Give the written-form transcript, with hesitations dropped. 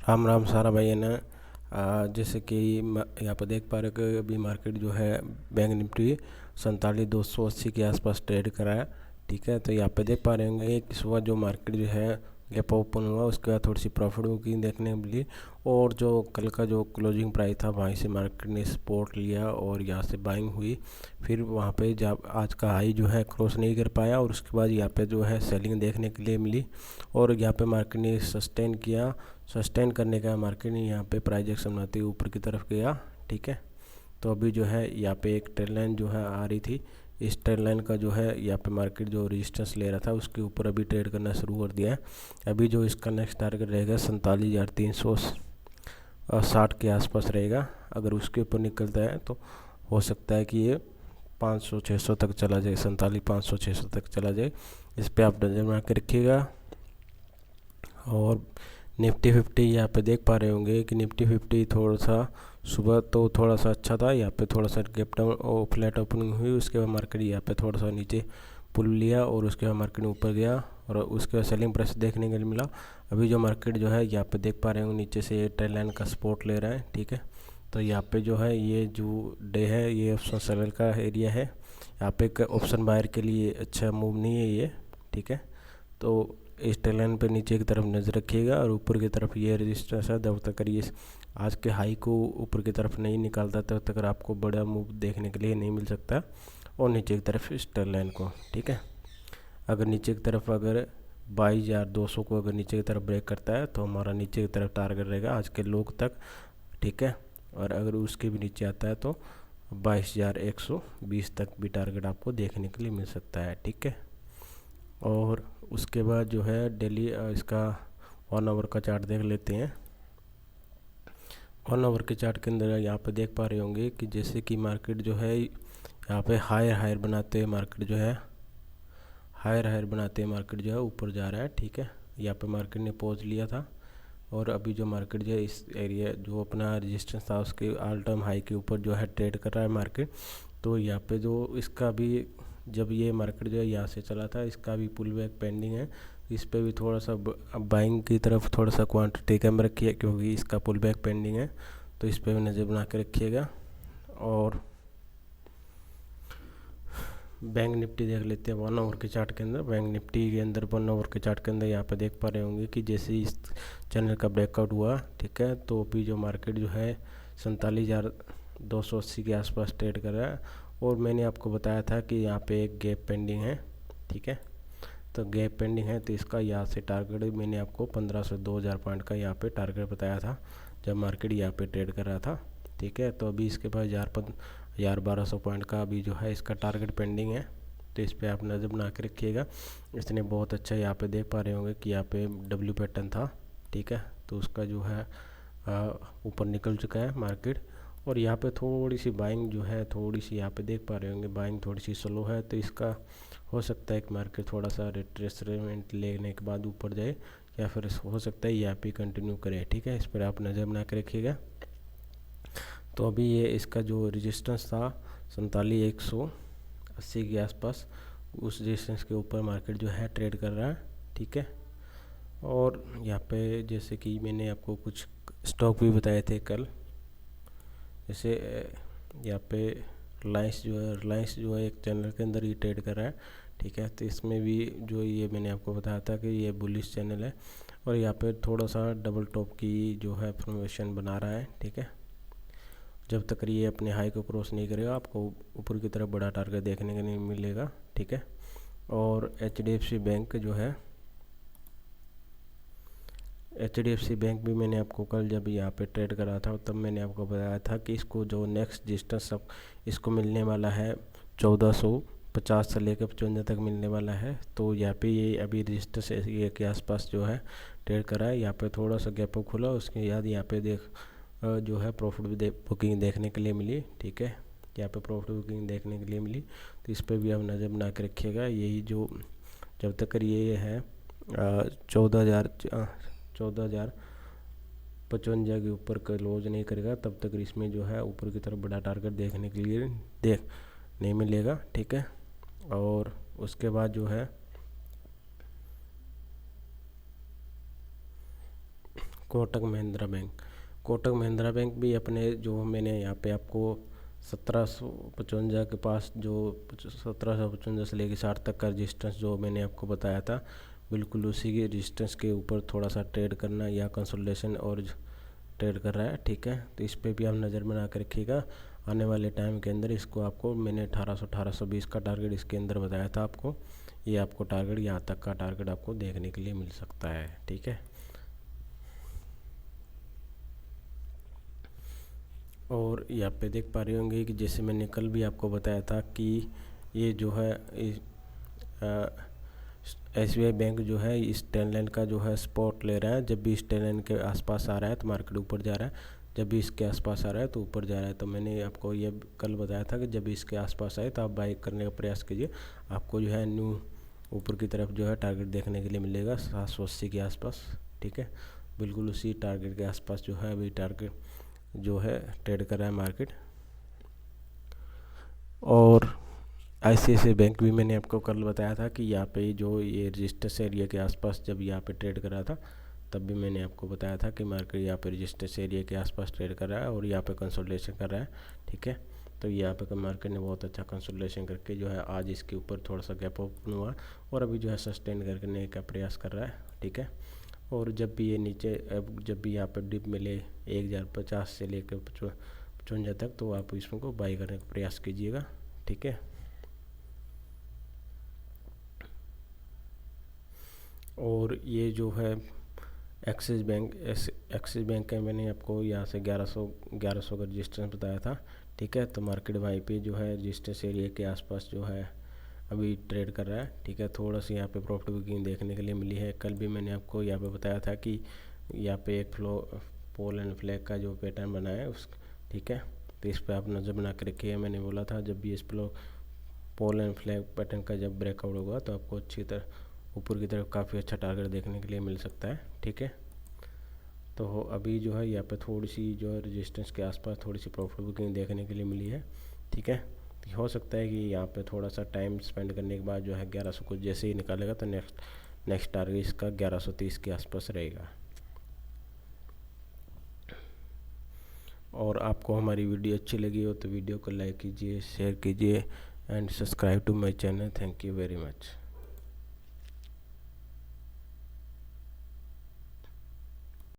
राम राम सारा भाई है ना। जैसे कि यहाँ पर देख पा रहे हो कि अभी मार्केट जो है बैंक निफ्टी 47,280 के आसपास ट्रेड करा है। ठीक है, तो यहाँ पे देख पा रहे होंगे कि सुबह जो मार्केट जो है गैप ओपन हुआ, उसके बाद थोड़ी सी प्रॉफिट बुकिंग देखने को मिली। और जो कल का जो क्लोजिंग प्राइस था वहीं से मार्केट ने सपोर्ट लिया और यहाँ से बाइंग हुई। फिर वहाँ पे जब आज का हाई जो है क्रॉस नहीं कर पाया और उसके बाद यहाँ पे जो है सेलिंग देखने के लिए मिली और यहाँ पे मार्केट ने सस्टेन किया। सस्टेन करने का मार्केट ने यहाँ पे प्राइस एक्शन बनाते हुए ऊपर की तरफ गया। ठीक है, तो अभी जो है यहाँ पे एक ट्रेंड लाइन जो है आ रही थी। इस ट्रेंड लाइन का जो है यहाँ पे मार्केट जो रेजिस्टेंस ले रहा था उसके ऊपर अभी ट्रेड करना शुरू कर दिया है। अभी जो इसका नेक्स्ट टारगेट रहेगा 47,360 के आसपास रहेगा। अगर उसके ऊपर निकलता है तो हो सकता है कि ये 500-600 तक चला जाए, 47,500-600 तक चला जाए। इस पर आप नज़र बना के रखिएगा। और निफ्टी 50 यहाँ पे देख पा रहे होंगे कि निफ्टी 50 थोड़ा सा सुबह तो थोड़ा सा अच्छा था। यहाँ पे थोड़ा सा गैप डाउन और फ्लैट ओपनिंग हुई, उसके बाद मार्केट यहाँ पे थोड़ा सा नीचे पुल लिया और उसके बाद मार्केट ऊपर गया और उसके बाद सेलिंग प्रेस देखने के लिए मिला। अभी जो मार्केट जो है यहाँ पे देख पा रहे होंगे नीचे से ये ट्रेंड लाइन का सपोर्ट ले रहा है। ठीक है, तो यहाँ पे जो है ये जो डे है ये ऑप्शन सेलर का एरिया है। यहाँ पे एक ऑप्शन बायर के लिए अच्छा मूव नहीं है ये। ठीक है, तो इस ट्रेंड लाइन पर नीचे की तरफ नज़र रखिएगा और ऊपर की तरफ ये रजिस्टेंस है। जब तक ये आज के हाई को ऊपर की तरफ नहीं निकालता तब तक आपको बड़ा मूव देखने के लिए नहीं मिल सकता। और नीचे की तरफ इस ट्रेंड लाइन को, ठीक है, अगर नीचे की तरफ अगर 22,200 को अगर नीचे की तरफ ब्रेक करता है तो हमारा नीचे की तरफ टारगेट रहेगा आज के लोग तक। ठीक है, और अगर उसके भी नीचे आता है तो 22,120 तक भी टारगेट आपको देखने के लिए मिल सकता है। ठीक है, और उसके बाद जो है डेली इसका 1 आवर का चार्ट देख लेते हैं। 1 आवर के चार्ट के अंदर यहाँ पे देख पा रहे होंगे कि जैसे कि मार्केट जो है यहाँ पे हायर हायर बनाते हुए मार्केट जो है मार्केट जो है ऊपर जा रहा है। ठीक है, यहाँ पे मार्केट ने पॉज लिया था और अभी जो मार्केट जो है इस एरिया जो अपना रेजिस्टेंस था उसके ऑल टाइम हाई के ऊपर जो है ट्रेड कर रहा है मार्केट। तो यहाँ पे जो इसका भी जब ये मार्केट जो है यहाँ से चला था इसका भी पुल बैक पेंडिंग है। इस पे भी थोड़ा सा बाइंग की तरफ थोड़ा सा क्वांटिटी कम रखिए क्योंकि इसका पुल बैक पेंडिंग है, तो इस पे भी नज़र बना के रखिएगा। और बैंक निफ्टी देख लेते हैं 1 आवर के चार्ट के अंदर। बैंक निफ्टी के अंदर 1 आवर के चार्ट के अंदर यहाँ पे देख पा रहे होंगे कि जैसे इस चैनल का ब्रेकआउट हुआ। ठीक है, तो अभी जो मार्केट जो है 47,280 के आसपास ट्रेड कर रहा है और मैंने आपको बताया था कि यहाँ पे एक गैप पेंडिंग है। ठीक है, तो गैप पेंडिंग है तो इसका यहाँ से टारगेट मैंने आपको 1500 से 2000 पॉइंट का यहाँ पे टारगेट बताया था जब मार्केट यहाँ पे ट्रेड कर रहा था। ठीक है, तो अभी इसके पास 1200 पॉइंट का अभी जो है इसका टारगेट पेंडिंग है, तो इस पर आप नज़र बना के रखिएगा। इसने बहुत अच्छा यहाँ पे देख पा रहे होंगे कि यहाँ पे डब्ल्यू पैटर्न था। ठीक है, तो उसका जो है ऊपर निकल चुका है मार्केट और यहाँ पे थोड़ी सी बाइंग जो है थोड़ी सी यहाँ पे देख पा रहे होंगे बाइंग थोड़ी सी स्लो है। तो इसका हो सकता है कि मार्केट थोड़ा सा रिट्रेसमेंट लेने के बाद ऊपर जाए या फिर हो सकता है यहाँ पे कंटिन्यू करे। ठीक है, इस पर आप नज़र बना के रखिएगा। तो अभी ये इसका जो रेजिस्टेंस था 47,180 के आसपास, उस रेजिस्टेंस के ऊपर मार्केट जो है ट्रेड कर रहा है। ठीक है, और यहाँ पे जैसे कि मैंने आपको कुछ स्टॉक भी बताए थे कल, जैसे यहाँ पे रिलायंस जो है एक चैनल के अंदर ही ट्रेड कर रहा है। ठीक है, तो इसमें भी जो ये मैंने आपको बताया था कि ये बुलिश चैनल है और यहाँ पे थोड़ा सा डबल टॉप की जो है फॉर्मेशन बना रहा है। ठीक है, जब तक ये अपने हाई को क्रॉस नहीं करेगा आपको ऊपर की तरफ बड़ा टारगेट देखने को नहीं मिलेगा। ठीक है, और HDFC बैंक भी मैंने आपको कल जब यहाँ पे ट्रेड करा था तब मैंने आपको बताया था कि इसको जो नेक्स्ट रेजिस्टेंस सब इसको मिलने वाला है 1450 से लेकर 55 तक मिलने वाला है। तो यहाँ पे ये अभी रेजिस्टेंस ये के आसपास जो है ट्रेड करा है। यहाँ पे थोड़ा सा गैप अप खुला, उसके बाद यहाँ पे जो है प्रॉफिट भी बुकिंग देखने के लिए मिली। ठीक है, यहाँ पे प्रॉफिट बुकिंग देखने के लिए मिली, तो इस पर भी आप नज़र बना के रखिएगा। यही जो जब तक ये है 14,055 के ऊपर क्लोज नहीं करेगा तब तक इसमें जो है ऊपर की तरफ बड़ा टारगेट देखने के लिए नहीं मिलेगा। ठीक है, और उसके बाद जो है कोटक महिंद्रा बैंक। कोटक महिंद्रा बैंक भी अपने जो मैंने यहाँ पे आपको 1755 के पास जो 1755 से लेकर 60 तक का रजिस्टेंस जो मैंने आपको बताया था, बिल्कुल उसी के रजिस्टेंस के ऊपर थोड़ा सा ट्रेड करना या कंसोलिडेशन और ट्रेड कर रहा है। ठीक है, तो इस पे भी आप नज़र बना कर रखिएगा। आने वाले टाइम के अंदर इसको आपको मैंने 1820 का टारगेट इसके अंदर बताया था आपको, ये आपको टारगेट यहाँ तक का टारगेट आपको देखने के लिए मिल सकता है। ठीक है, और यहाँ पे देख पा रहे होंगे कि जैसे मैंने कल भी आपको बताया था कि ये जो है SBI बैंक जो है इस 10 लाइन का जो है स्पॉट ले रहा है। जब भी इस 10 लाइन के आसपास आ रहा है तो मार्केट ऊपर जा रहा है, जब भी इसके आसपास आ रहा है तो ऊपर जा रहा है। तो मैंने आपको ये कल बताया था कि जब भी इसके आसपास आए तो आप बाई करने का प्रयास कीजिए, आपको जो है न्यू ऊपर की तरफ जो है टारगेट देखने के लिए मिलेगा 780 के आसपास। ठीक है, बिल्कुल उसी टारगेट के आसपास जो है अभी टारगेट जो है ट्रेड कर रहा है मार्केट। और ICICI बैंक भी मैंने आपको कल बताया था कि यहाँ पे जो ये रजिस्टर्स एरिया के आसपास जब यहाँ पे ट्रेड कर रहा था, तब भी मैंने आपको बताया था कि मार्केट यहाँ पे रजिस्टर्स एरिया के आसपास ट्रेड कर रहा है और यहाँ पे कंसोलिडेशन कर रहा है। ठीक है, तो यहाँ पे मार्केट ने बहुत अच्छा कंसोलिडेशन करके जो है आज इसके ऊपर थोड़ा सा गैप ओपन हुआ और अभी जो है सस्टेन करने का प्रयास कर रहा है। ठीक है, और जब भी ये नीचे जब भी यहाँ पर डिप मिले 1050 से लेकर 55 तक, तो आप इसको बाई करने का प्रयास कीजिएगा। ठीक है, और ये जो है एक्सिस बैंक का मैंने आपको यहाँ से 1100 का रजिस्टेंस बताया था। ठीक है, तो मार्केट वहीं पे जो है रजिस्टेंस एरिया के आसपास जो है अभी ट्रेड कर रहा है। ठीक है, थोड़ा सा यहाँ पे प्रॉफिट बुकिंग देखने के लिए मिली है। कल भी मैंने आपको यहाँ पे बताया था कि यहाँ पे एक पोल एंड फ्लैग का जो पैटर्न बना है उस, ठीक है, तो इस पर आप नज़र बना के रखिए। मैंने बोला था जब भी इस पोल एंड फ्लैग पैटर्न का जब ब्रेकआउट होगा तो आपको अच्छी तरह ऊपर की तरफ काफ़ी अच्छा टारगेट देखने के लिए मिल सकता है। ठीक है, तो अभी जो है यहाँ पे थोड़ी सी जो है रेजिस्टेंस के आसपास थोड़ी सी प्रॉफिट बुकिंग देखने के लिए मिली है। ठीक है, तो हो सकता है कि यहाँ पे थोड़ा सा टाइम स्पेंड करने के बाद जो है 1100 को जैसे ही निकालेगा तो नेक्स्ट टारगेट इसका 1130 के आसपास रहेगा। और आपको हमारी वीडियो अच्छी लगी हो तो वीडियो को लाइक कीजिए, शेयर कीजिए and subscribe to my channel. Thank you very much.